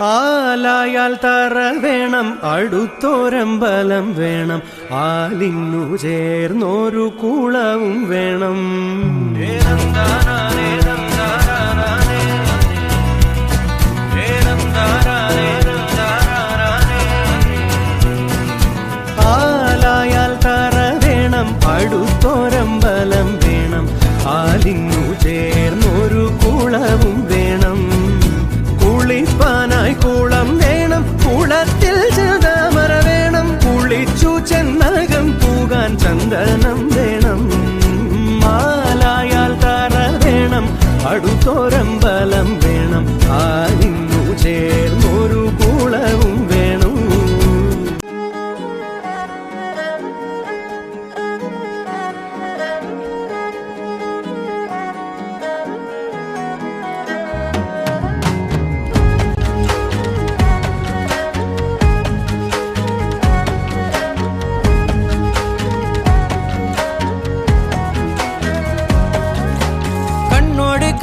ആലായാൽ തറ വേണം, അടുത്തോരമ്പലം വേണം, ആലിന്നു ചേർന്നൊരു കുളവും വേണം. ആലായാൽ തറ വേണം, അടുത്തോരമ്പലം വേണം, ആലിന്നു ചേർന്നൊരു കുളവും വേണം. കുളിപ്പാനായി കുളം വേണം, കുളത്തിൽ ചെതാമര വേണം, കുളിച്ചു ചെന്നകം പൂകാൻ ചന്ദനം വേണം. മാലായാൽ തറ വേണം, അടുത്തോരമ്പലം വേണം, ആലിന്നു ചേർന്നൊരു കുളവും വേണം.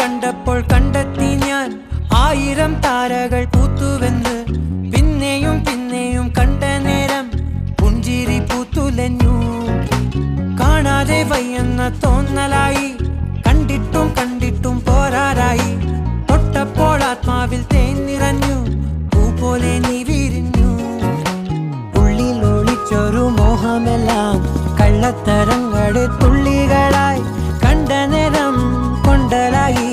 കണ്ടപ്പോൾ കണ്ടെത്തി ഞാൻ 1000 താരകൾ പൂത്തുവെന്ന്. പിന്നെയും പിന്നെയും കണ്ട നേരം പുഞ്ചിരി പൂത്തുലഞ്ഞു. കാണാതെ വയ്യെന്ന തോന്നലായി, കണ്ടിട്ടും കണ്ടിട്ടും പോരാറായി. തൊട്ടപ്പോൾ ആത്മാവിൽ തേൻ നിറഞ്ഞു, പൂ പോലെ നീ വിരിഞ്ഞു. ഉള്ളിൽ ഒളിച്ചൊരു മോഹമെല്ലാം കള്ളത്തരങ്ങളുടെ തുള്ളികളായി. കണ്ട നേരം കൊണ്ടലായി,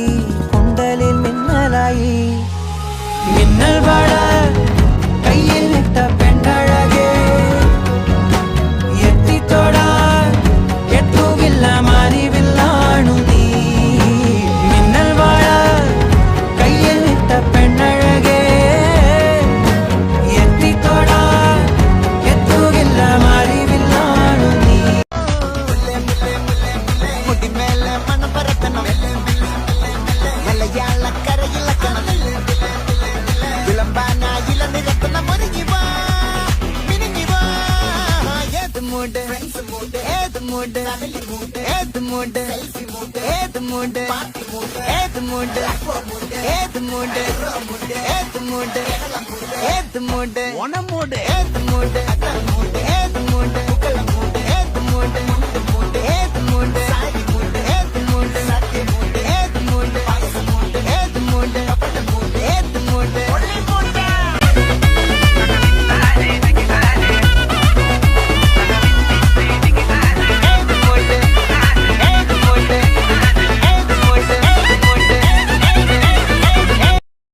കൊണ്ടലിൽ മിന്നലായി. മിന്നൽ വള കയ്യിൽ ഇട്ട പെണ്ണഴകേ, എത്തിത്തൊടാൻ എത്തുകില്ല മാറിവില്ലാണു നീ. മിന്നൽ വള കയ്യിൽ ഇട്ട പെണ്ണഴകേ, എത്തിത്തൊടാൻ എത്തുകില്ല മാറിവില്ലാണു നീ. One more day.